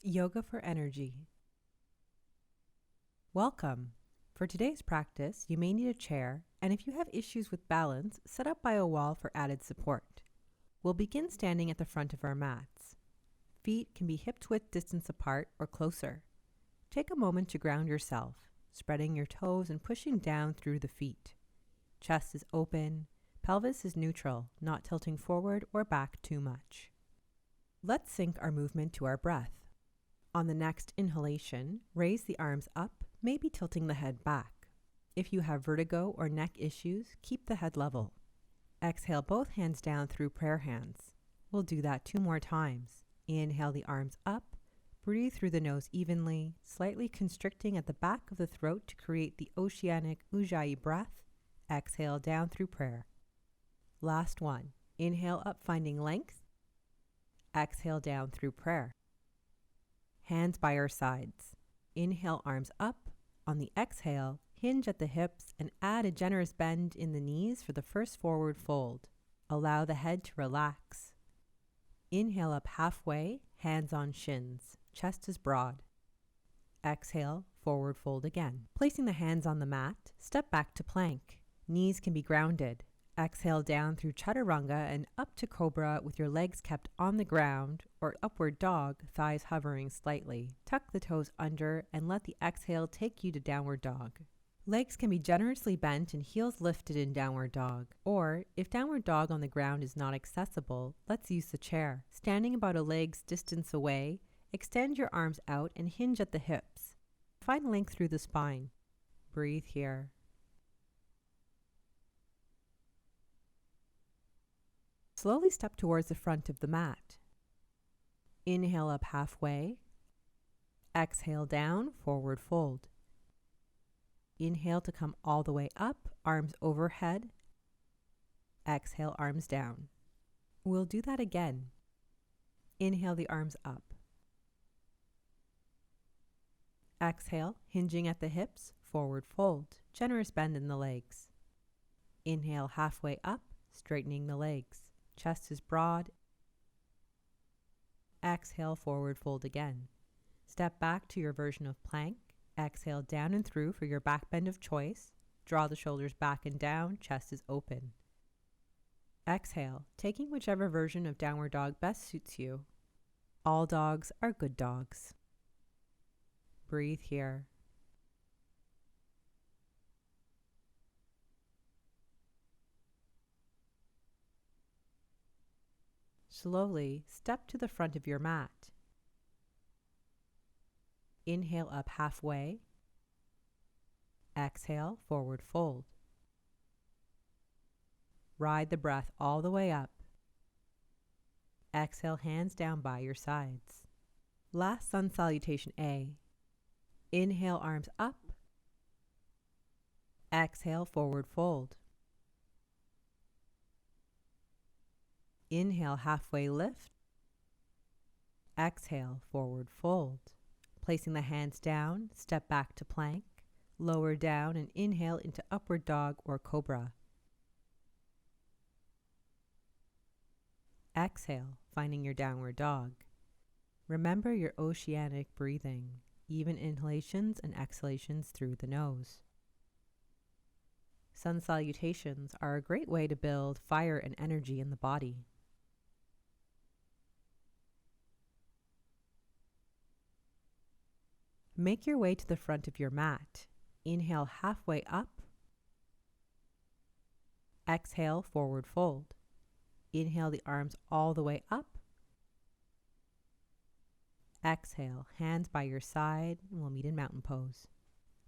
Yoga for Energy. Welcome. For today's practice, you may need a chair, and if you have issues with balance, set up by a wall for added support. We'll begin standing at the front of our mats. Feet can be hip-width distance apart or closer. Take a moment to ground yourself, spreading your toes and pushing down through the feet. Chest is open, pelvis is neutral, not tilting forward or back too much. Let's sync our movement to our breath. On the next inhalation, raise the arms up, maybe tilting the head back. If you have vertigo or neck issues, keep the head level. Exhale both hands down through prayer hands. We'll do that 2 more times. Inhale the arms up, breathe through the nose evenly, slightly constricting at the back of the throat to create the oceanic Ujjayi breath. Exhale down through prayer. Last one. Inhale up, finding length. Exhale down through prayer. Hands by our sides. Inhale, arms up. On the exhale, hinge at the hips and add a generous bend in the knees for the first forward fold. Allow the head to relax. Inhale up halfway, hands on shins. Chest is broad. Exhale, forward fold again. Placing the hands on the mat, step back to plank. Knees can be grounded. Exhale down through chaturanga and up to cobra with your legs kept on the ground, or upward dog, thighs hovering slightly. Tuck the toes under and let the exhale take you to downward dog. Legs can be generously bent and heels lifted in downward dog. Or, if downward dog on the ground is not accessible, let's use the chair. Standing about a leg's distance away, extend your arms out and hinge at the hips. Find length through the spine. Breathe here. Slowly step towards the front of the mat. Inhale up halfway. Exhale down, forward fold. Inhale to come all the way up, arms overhead. Exhale, arms down. We'll do that again. Inhale the arms up. Exhale, hinging at the hips, forward fold, generous bend in the legs. Inhale halfway up, straightening the legs. Chest is broad. Exhale, forward fold again. Step back to your version of plank. Exhale down and through for your back bend of choice. Draw the shoulders back and down, chest is open. Exhale, taking whichever version of downward dog best suits you. All dogs are good dogs. Breathe here. Slowly step to the front of your mat. Inhale up halfway. Exhale, forward fold. Ride the breath all the way up. Exhale, hands down by your sides. Last sun salutation A. Inhale, arms up. Exhale, forward fold. Inhale, halfway lift. Exhale, forward fold. Placing the hands down, step back to plank. Lower down and inhale into upward dog or cobra. Exhale, finding your downward dog. Remember your oceanic breathing, even inhalations and exhalations through the nose. Sun salutations are a great way to build fire and energy in the body. Make your way to the front of your mat. Inhale halfway up. Exhale, forward fold. Inhale the arms all the way up. Exhale, hands by your side, and we'll meet in mountain pose.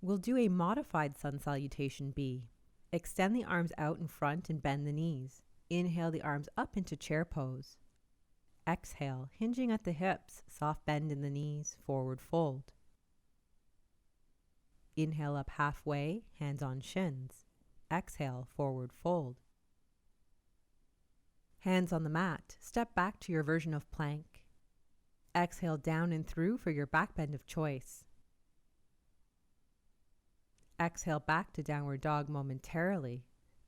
We'll do a modified sun salutation B. Extend the arms out in front and bend the knees. Inhale the arms up into chair pose. Exhale, hinging at the hips, soft bend in the knees, forward fold. Inhale up halfway, hands on shins. Exhale, forward fold. Hands on the mat, step back to your version of plank. Exhale down and through for your back bend of choice. Exhale back to downward dog momentarily.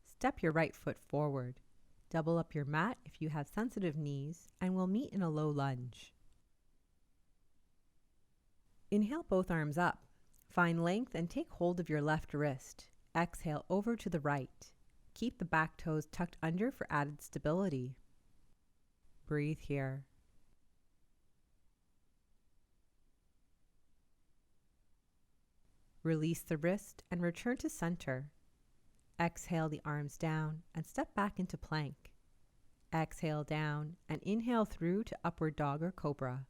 Step your right foot forward. Double up your mat if you have sensitive knees, and we'll meet in a low lunge. Inhale both arms up. Find length and take hold of your left wrist. Exhale over to the right. Keep the back toes tucked under for added stability. Breathe here. Release the wrist and return to center. Exhale the arms down and step back into plank. Exhale down and inhale through to upward dog or cobra.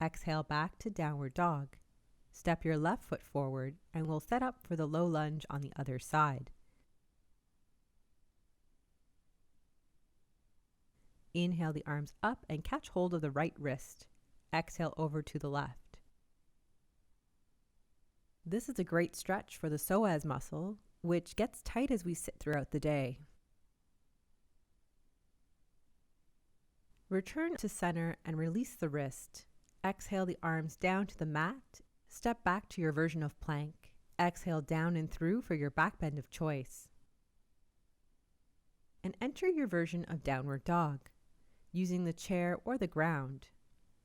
Exhale back to downward dog. Step your left foot forward and we'll set up for the low lunge on the other side. Inhale the arms up and catch hold of the right wrist. Exhale over to the left. This is a great stretch for the psoas muscle, which gets tight as we sit throughout the day. Return to center and release the wrist. Exhale the arms down to the mat. Step back to your version of plank. Exhale down and through for your back bend of choice. And enter your version of downward dog, using the chair or the ground.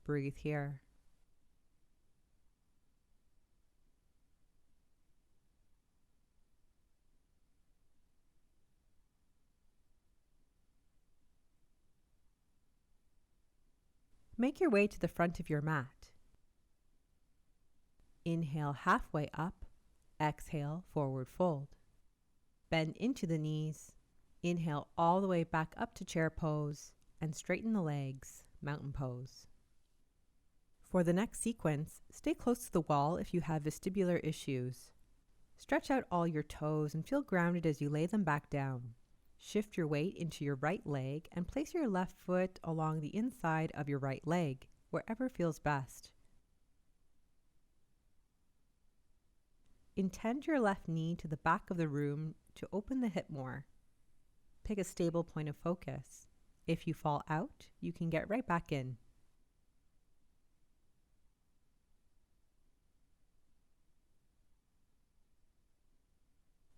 Breathe here. Make your way to the front of your mat. Inhale halfway up. Exhale forward fold. Bend into the knees. Inhale all the way back up to chair pose and straighten the legs, mountain pose. For the next sequence, stay close to the wall if you have vestibular issues. Stretch out all your toes and feel grounded as you lay them back down. Shift your weight into your right leg and place your left foot along the inside of your right leg, wherever feels best. Intend your left knee to the back of the room to open the hip more. Pick a stable point of focus. If you fall out, you can get right back in.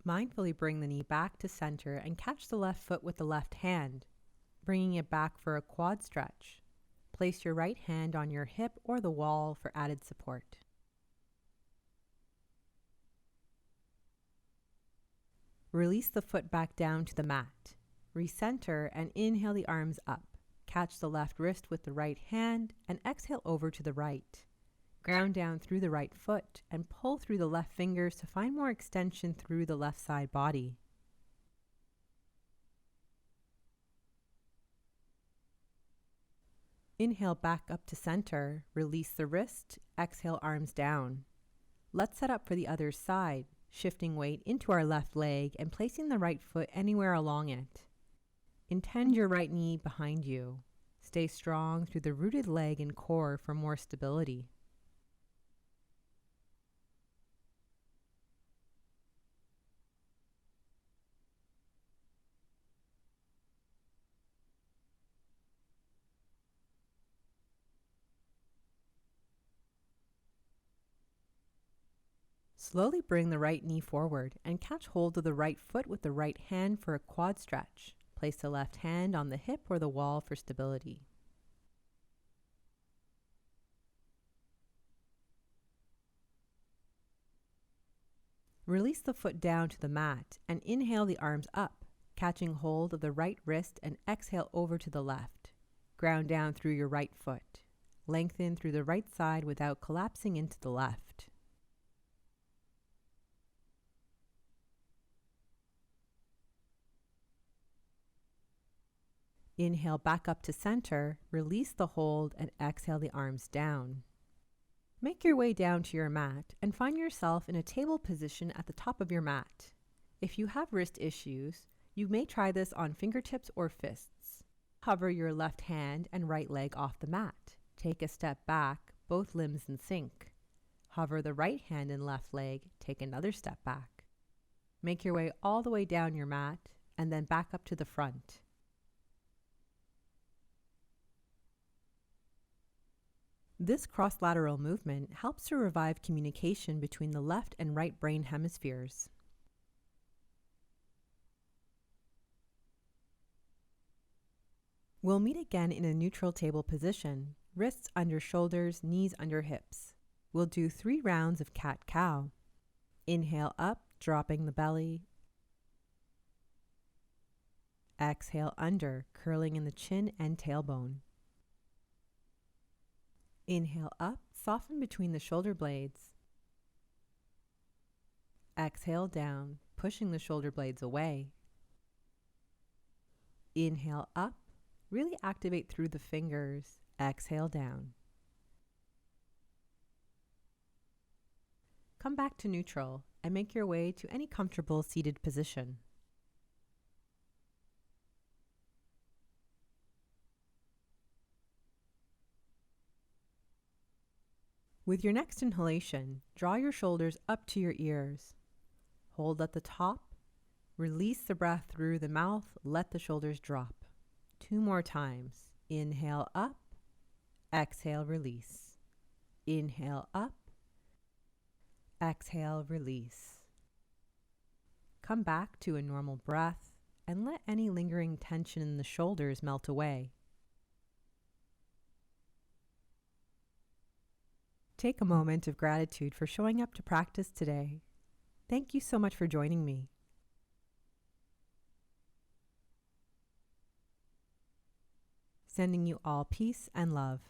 Mindfully bring the knee back to center and catch the left foot with the left hand, bringing it back for a quad stretch. Place your right hand on your hip or the wall for added support. Release the foot back down to the mat. Recenter and inhale the arms up. Catch the left wrist with the right hand and exhale over to the right. Ground down through the right foot and pull through the left fingers to find more extension through the left side body. Inhale back up to center, release the wrist, exhale arms down. Let's set up for the other side, shifting weight into our left leg and placing the right foot anywhere along it. Intend your right knee behind you. Stay strong through the rooted leg and core for more stability. Slowly bring the right knee forward and catch hold of the right foot with the right hand for a quad stretch. Place the left hand on the hip or the wall for stability. Release the foot down to the mat and inhale the arms up, catching hold of the right wrist and exhale over to the left. Ground down through your right foot. Lengthen through the right side without collapsing into the left. Inhale back up to center, release the hold, and exhale the arms down. Make your way down to your mat and find yourself in a table position at the top of your mat. If you have wrist issues, you may try this on fingertips or fists. Hover your left hand and right leg off the mat. Take a step back, both limbs in sync. Hover the right hand and left leg, take another step back. Make your way all the way down your mat and then back up to the front. This cross-lateral movement helps to revive communication between the left and right brain hemispheres. We'll meet again in a neutral table position, wrists under shoulders, knees under hips. We'll do 3 rounds of cat-cow. Inhale up, dropping the belly. Exhale under, curling in the chin and tailbone. Inhale up, soften between the shoulder blades. Exhale down, pushing the shoulder blades away. Inhale up, really activate through the fingers. Exhale down. Come back to neutral and make your way to any comfortable seated position. With your next inhalation, draw your shoulders up to your ears. Hold at the top. Release the breath through the mouth. Let the shoulders drop. 2 more times. Inhale up. Exhale, release. Inhale up. Exhale, release. Come back to a normal breath and let any lingering tension in the shoulders melt away. Take a moment of gratitude for showing up to practice today. Thank you so much for joining me. Sending you all peace and love.